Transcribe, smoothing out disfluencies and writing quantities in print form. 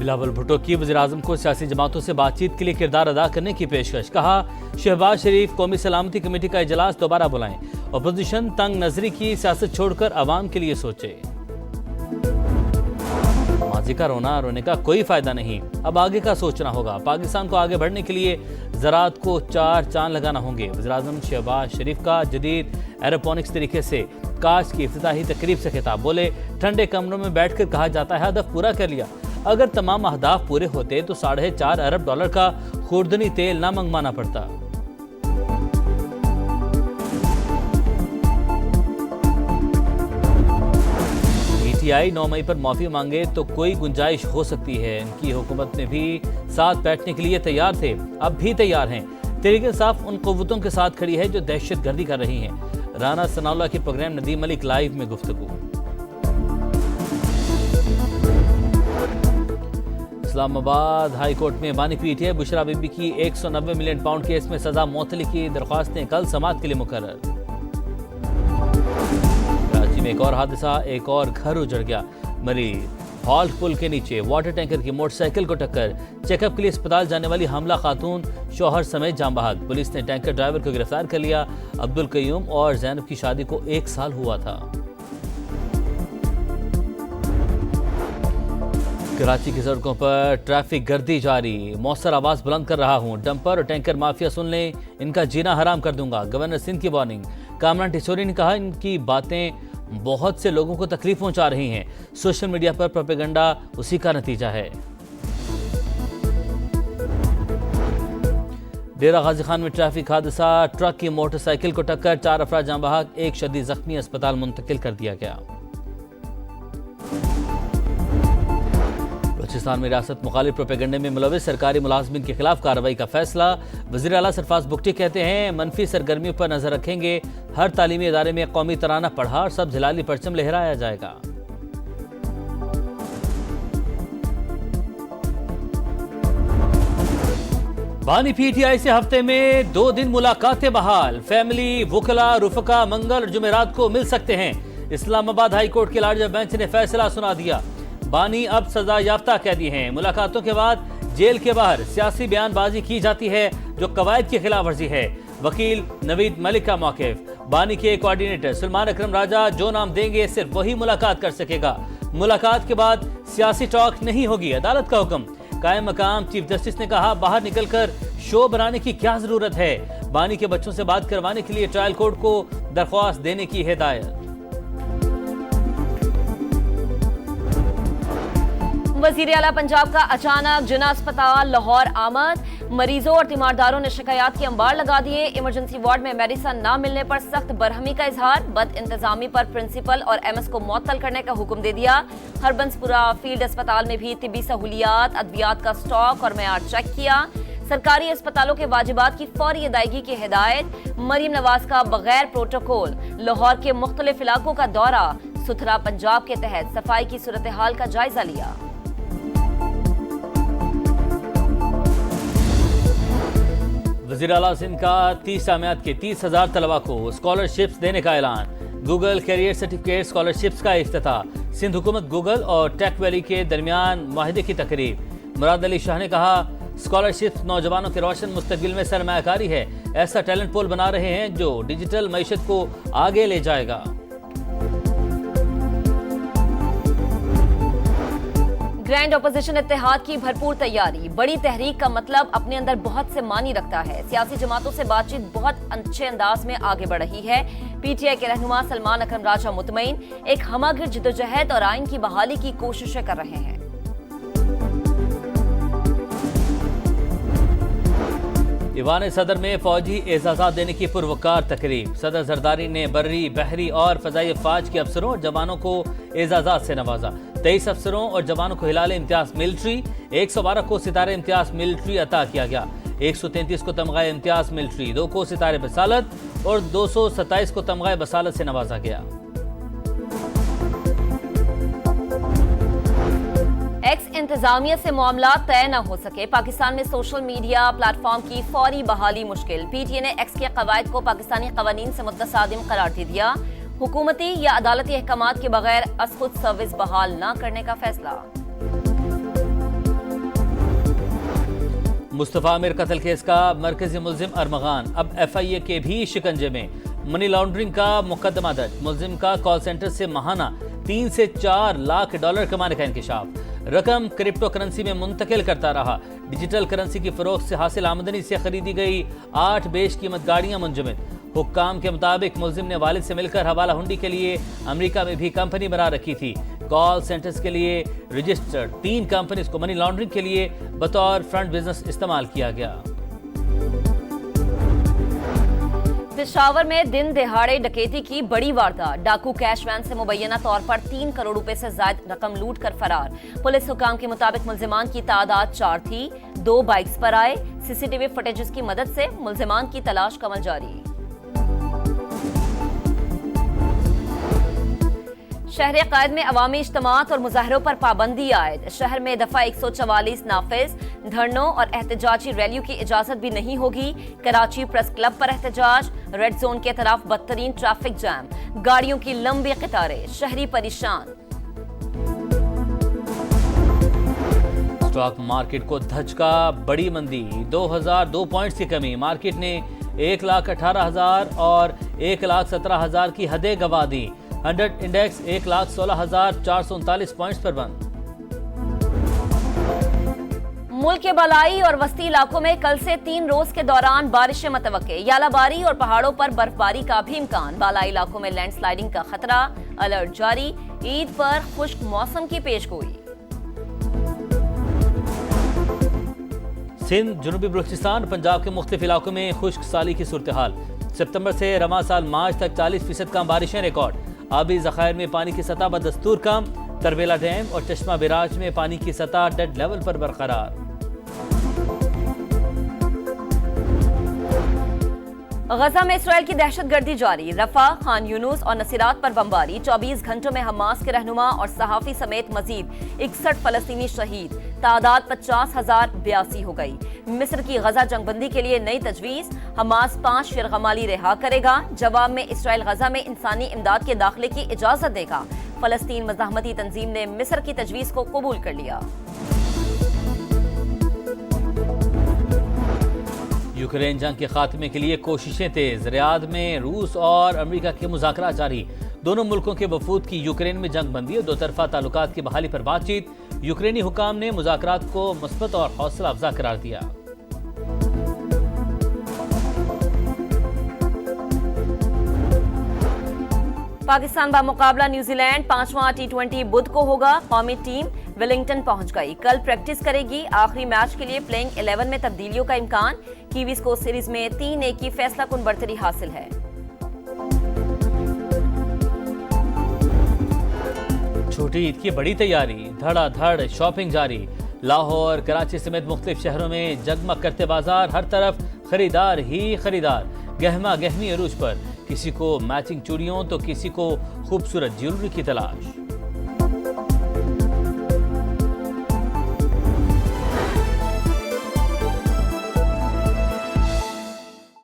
बिलावल भुट्टो की वज़ीर-ए-आज़म को सियासी जमातों से बातचीत के लिए किरदार अदा करने की पेशकश। कहा, शहबाज शरीफ कौमी सलामती कमेटी का इजलास दोबारा बुलाएं। अपोजिशन तंग नजरी की सियासत छोड़कर आवाम के लिए सोचे। माजी का रोने का कोई फायदा नहीं, अब आगे का सोचना होगा। पाकिस्तान को आगे बढ़ने के लिए ज़राअत को 4 चांद लगाना होंगे। वज़ीर-ए-आज़म शहबाज शरीफ का जदीद एरोपोनिक्स तरीके से काश की इफ्तिताही तकरीब से खिताब। बोले, ठंडे कमरों में बैठकर कहा जाता है हदफ पूरा कर लिया। अगर तमाम अहदाफ पूरे होते तो $4.5 अरब का खुर्दनी तेल ना मंगवाना पड़ता। PTI 9 मई पर माफी मांगे तो कोई गुंजाइश हो सकती है। इनकी हुकूमत में भी साथ बैठने के लिए तैयार थे, अब भी तैयार हैं। तहरीक इंसाफ उन क़ुव्वतों के साथ खड़ी है जो दहशतगर्दी कर रही हैं। राना सनाउल्लाह की प्रोग्राम नदीम मलिक लाइव में गुफ्तगू। इस्लामाबाद हाई कोर्ट में बानी PTI बुशरा बीबी की 190 मिलियन पाउंड केस में सजा मुअत्तली की दरख्वास्तें कल समाअत के लिए मुकर्रर। कराची में एक और हादसा, एक और घर उजड़ गया। मरीज हॉल्ट पुल के नीचे वाटर टैंकर की मोटरसाइकिल को टक्कर। चेकअप के लिए अस्पताल जाने वाली हमला खातून शौहर समेत जाम बहक। पुलिस ने टैंकर ड्राइवर को गिरफ्तार कर लिया। अब्दुल कयूम और जैनब की शादी को 1 साल हुआ था। कराची की सड़कों पर ट्रैफिक गर्दी जारी। मौसर आवाज बुलंद कर रहा हूं, डंपर और टैंकर माफिया सुन लें, इनका जीना हराम कर दूंगा। गवर्नर सिंध की वार्निंग। कामरान टिसोरी ने कहा, इनकी बातें बहुत से लोगों को तकलीफ पहुंचा रही हैं। सोशल मीडिया पर प्रोपेगेंडा उसी का नतीजा है। डेरा गाजी खान में ट्रैफिक हादसा, ट्रक की मोटरसाइकिल को टक्कर, 4 अफराद जाम बहक, 1 शदीद जख्मी, अस्पताल मुंतकिल कर दिया गया। बलूचिस्तान में रियासत मुखालिफ प्रोपेगेंडे में मुलविस सरकारी मुलाजमिन के खिलाफ कार्रवाई का फैसला। वज़ीर आला सरफराज बुगटी कहते हैं, मनफी सरगर्मियों पर नजर रखेंगे। हर तालीमी इदारे में कौमी तराना पढ़ा और सब हिलाली परचम लहराया जाएगा। बानी PTI से हफ्ते में 2 दिन मुलाकातें बहाल। फैमिली, वुकला, रुफका मंगल और जुमेरात को मिल सकते हैं। इस्लामाबाद हाई कोर्ट के लार्जर बेंच ने फैसला सुना दिया। बानी अब सजा याफ्ता कैदी हैं। मुलाकातों के बाद जेल के बाहर सियासी बयानबाजी की जाती है जो कवायद की खिलाफ वर्जी है। वकील नवीद मलिक का मौक़िफ़। बानी के कोऑर्डिनेटर सुलेमान अकरम राजा जो नाम देंगे सिर्फ वही मुलाकात कर सकेगा। मुलाकात के बाद सियासी टॉक नहीं होगी, अदालत का हुक्म। कायम मकाम चीफ जस्टिस ने कहा, बाहर निकलकर शो बनाने की क्या जरूरत है। बानी के बच्चों से बात करवाने के लिए ट्रायल कोर्ट को दरख्वास्त देने की हिदायत। वज़ीर आला पंजाब का अचानक जिना अस्पताल लाहौर आमद। मरीजों और तीमारदारों ने शिकायत के अंबार लगा दिए। इमरजेंसी वार्ड में मेडिसन न मिलने पर सख्त बरहमी का इजहार। बद इंतजामी पर प्रिंसिपल और MS को मुअत्तल करने का हुक्म दे दिया। हरबंसपुरा फील्ड अस्पताल में भी तिब्बी सहूलियात, अद्वियात का स्टॉक और मेयार चेक किया। सरकारी अस्पतालों के वाजिबात की फौरी अदायगी की हिदायत। मरीम नवाज का बगैर प्रोटोकॉल लाहौर के मुख्तलिफ इलाकों का दौरा। सुथरा पंजाब के तहत सफाई की सूरत हाल का जायजा लिया। वज़ीर आला सिंध का 30 जामियात के 30,000 तलबा को स्कॉलरशिप्स देने का ऐलान। गूगल कैरियर सर्टिफिकेट स्कॉलरशिप्स का इफ्तिताह। सिंध हुकूमत गूगल और टेक वैली के दरमियान माहिदे की तकरीब। मुराद अली शाह ने कहा, स्कॉलरशिप्स नौजवानों के रोशन मुस्तकबिल में सरमायाकारी है। ऐसा टैलेंट पूल बना रहे हैं जो डिजिटल मईशत को आगे ले जाएगा। ग्रैंड अपोजिशन इत्तेहाद की भरपूर तैयारी। बड़ी तहरीक का मतलब अपने अंदर बहुत से मानी रखता है। सियासी जमातों से बातचीत बहुत अच्छे अंदाज में आगे बढ़ रही है। PTI के रहनुमा सलमान अकरम राजा मुतमईन एक हमागिर जिद्दोजहद और आइन की बहाली की कोशिशें कर रहे हैं। ईवान सदर में फौजी एजाज़ात देने की पुरवकार तकरीब। सदर जरदारी ने बर्री, बहरी और फजाई अफवाज के अफसरों और जवानों को एजाज़ात से नवाजा। 23 अफसरों और जवानों को हिलाल इम्तियाज मिलिट्री, 112 को सितारे इम्तियाज मिलिट्री अता किया गया। 133 को तमगाए इम्तियाज मिलिट्री, 2 को सितारे बसालत और 227 को तमगाए बसालत से नवाजा गया। एक्स इंतजामिया से मामला तय न हो सके। पाकिस्तान में सोशल मीडिया प्लेटफॉर्म की फौरी बहाली मुश्किल। PTI ने एक्स के कवायद को पाकिस्तानी कवानीन से मुतसादिम करार दे दिया। हुकूमती या अदालती अहकामात के बगैर अस खुद सर्विस बहाल न करने का फैसला। मुस्तफा आमिर कत्ल केस का मरकजी मुल्जिम अरमगान अब FIA के भी शिकंजे में। मनी लॉन्ड्रिंग का मुकदमा दर्ज। मुल्जिम का कॉल सेंटर से माहाना 3 से 4 लाख डॉलर कमाने का इंकशाफ। रकम क्रिप्टो करेंसी में मुंतकिल करता रहा। डिजिटल करेंसी की फरोख्त से हासिल आमदनी से खरीदी गई 8 बेशकीमत गाड़ियां मुंजमद। हुक्काम के मुताबिक मुल्जिम ने वालिद से मिलकर हवाला हुंडी के लिए अमेरिका में भी कंपनी बना रखी थी। कॉल सेंटर्स के लिए रजिस्टर्ड 3 कंपनीज को मनी लॉन्ड्रिंग के लिए बतौर फ्रंट बिजनेस इस्तेमाल किया गया। पेशावर में दिन दिहाड़े डकैती की बड़ी वारदात। डाकू कैश वैन से मुबैना तौर पर 3 करोड़ रुपए से ज्यादा रकम लूट कर फरार। पुलिस हुकाम के मुताबिक मुल्जिमान की तादाद 4 थी। 2 बाइक्स पर आए। CCTV फुटेजेस की मदद से मुल्जिमान की तलाश कमल जारी। शहर कायद में अवामी इज्तिमात और मुजाहरों पर पाबंदी आयद। शहर में दफा 144 नाफिज। धरनों और एहतजाजी रैलियों की इजाजत भी नहीं होगी। कराची प्रेस क्लब पर एहतजाज। रेड जोन के तरफ बदतरीन ट्रैफिक जैम। गाड़ियों की लंबी कतारें। शहरी परेशान। स्टॉक मार्केट को धचका बड़ी मंदी। 2002 पॉइंट्स की कमी। मार्केट ने 1,18,000 और 1,17,000 की हदें गंवा दी। 100 इंडेक्स 1,16,439 पॉइंट्स पर बंद। मुल्क के बलाई और वस्ती इलाकों में कल से 3 रोज के दौरान बारिशें मतवक्के। यालाबारी और पहाड़ों पर बर्फबारी का भी इम्कान। बालाई इलाकों में लैंडस्लाइडिंग का खतरा। अलर्ट जारी। ईद पर खुश्क मौसम की पेशगोई। सिंध, जनूबी बलूचिस्तान, पंजाब के मुख्तलिफ इलाकों में खुश्क साली की सूरत हाल। सितंबर से रवा साल मार्च तक 40% कम बारिशें रिकॉर्ड। आबी ज़खायर में पानी की सतह बदस्तूर कम। तरबेला डैम और चश्मा बिराज में पानी की सतह डेड लेवल पर बरकरार। गजा में इसराइल की दहशतगर्दी जारी। रफा, खान यूनुस और नसीरात पर बमबारी। 24 घंटों में हमास के रहनुमा और सहाफी समेत मजीद 61 फलस्तीनी शहीद। तादाद 50,082 हो गई। मिस्र की गजा जंगबंदी के लिए नई तजवीज। हमास 5 शिरगमाली रिहा करेगा। जवाब में इसराइल गजा में इंसानी इमदाद के दाखिले की इजाजत देगा। फलस्तीन मज़ाहमती तंजीम ने मिस्र की तजवीज को कबूल कर लिया। यूक्रेन जंग के खात्मे के लिए कोशिशें तेज। रियाद में रूस और अमेरिका के मुज़ाकरात जारी। दोनों मुल्कों के वफूद की यूक्रेन में जंग बंदी और 2 तरफा ताल्लुकात की बहाली पर बातचीत। यूक्रेनी हुकाम ने मुज़ाकरात को मुस्बत और हौसला अफजा करार दिया। पाकिस्तान बामुकाबला न्यूजीलैंड 5वां T20 बुध को होगा। कौमी टीम वेलिंगटन पहुंच गई। कल प्रैक्टिस करेगी। आखिरी मैच के लिए प्लेइंग 11 में तब्दीलियों का इम्कान। कीवीज को सीरीज में 3-1 की फैसला कुन बढ़तरी हासिल है। छोटी ईद की बड़ी तैयारी। धड़ाधड़ शॉपिंग जारी। लाहौर, कराची समेत मुख्तलिफ शहरों में जगमग करते बाजार। हर तरफ खरीदार ही खरीदार। गहमा गहमी अरूज पर। किसी को मैचिंग चूड़ियों तो किसी को खूबसूरत ज्वेलरी की तलाश।